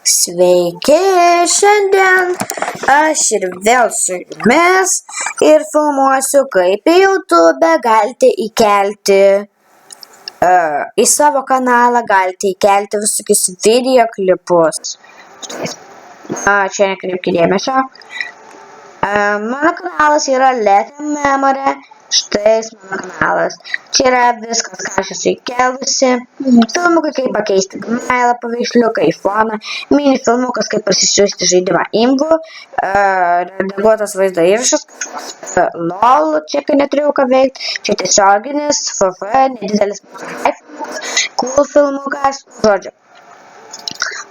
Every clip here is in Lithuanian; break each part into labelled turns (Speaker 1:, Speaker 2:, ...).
Speaker 1: Sveiki, šiandien aš ir vėl su jumis ir filmuosiu, kaip į YouTube galite įkelti į savo kanalą, galite įkelti visokius video klipus. Čia nekreipkite dėmesio. Mano kanalas yra Lethem Memory. Štai mano kanalas. Čia yra viskas, ką aš esu įkelusi. Filmukai, kaip pakeisti gmailą, paveiksliuką į foną, mini filmukas, kaip parsisiųsti žaidimą Imgu, redaguotas vaizdo įrašas, LOL, čia kai neturėjau ką veikti, čia tiesioginis, FF, nedidelis filmukas, cool filmukas, žodžiu.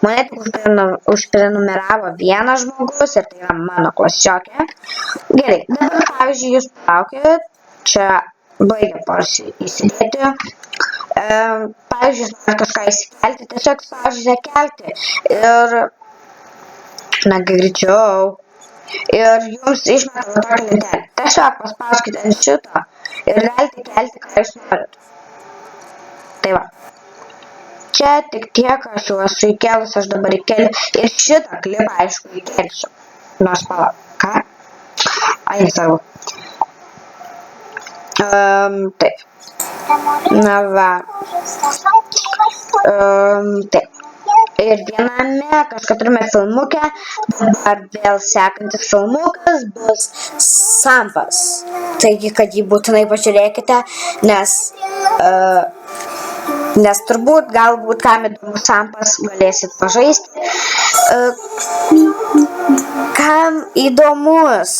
Speaker 1: Mane tik užprenumeravo vienas žmogus ir tai yra mano klasiokė. Gerai, dabar pavyzdžiui, jūs palaukit, čia baigia įsidėti. Pavyzdžiui, jūs norite kažką įsikelti, tiesiog spaudžiate kelti ir, greičiau, ir jums išmeta tokią lentelę. Tiesiog paspauskite ant šito ir galite kelti, ką jūs norit. Tai va. Čia tik tiek aš jau esu įkelus, aš dabar įkeliu ir šitą klipą, aišku, įkelsiu. Nors palauk, ką? Ai, nesvarbu. Taip. Na va. Taip. Ir viename kažkaturiame filmuke, dabar vėl sekantis filmukas bus Sampas. Taigi, kad jį būtinai pažiūrėkite, nes turbūt, galbūt, kam įdomus Sampas, galėsit pažaisti. Kam įdomus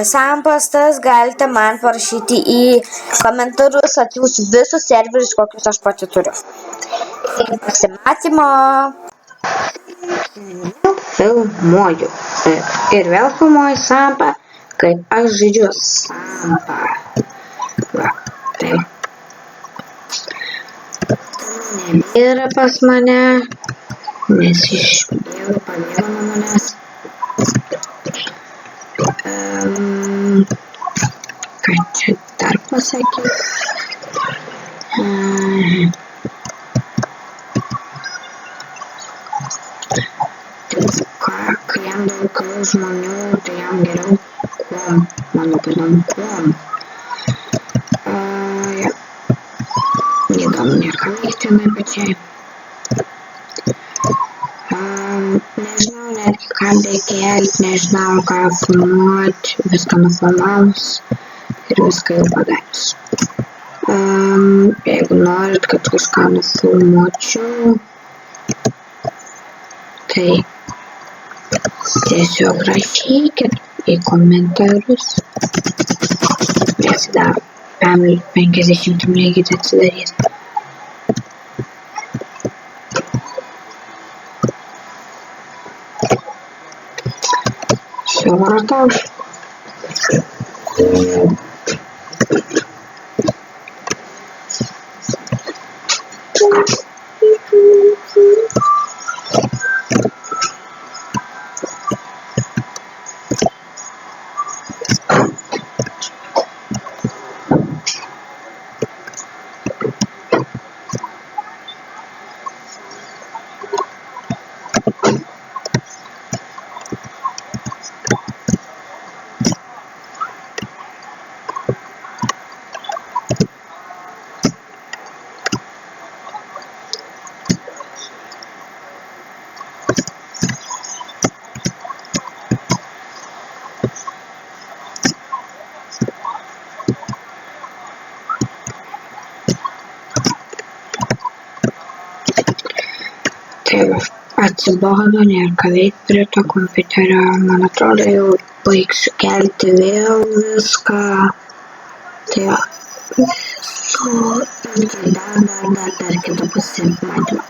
Speaker 1: Sampas, tas galite man parašyti į komentarus, atsiųsiu visus serverius, kokius aš pati turiu. Iki pasimatymo. Filmuoju. Ir vėl filmuoju Sampą, kaip aš žaidžiu Sampą. Va, tai. Nebėra pas mane, nes išbėgo, pabėgo nuo manęs. Ką čia dar pasakyti? Kai jam daug žmonių, tai jam geriau kuom, mano panom kuom. Neįdomu nieko veikti tenai pačiai. Nežinau netgi ką bekelti, nežinau ką filmuoti, viską nufilmavus ir viską jau padarius. Jeigu norit, kad kažką nufilmuočiau, tai tiesiog rašykit į komentarus. Nesidaro. 50 mėgite atsidarys. Supratau. Tai va, atsibodo, nėra ką veikti prie to kompiuterio, man atrodo, jau baigsiu kelti vėl viską. Tai va, dar kitą pasimatymą.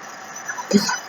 Speaker 1: Visą.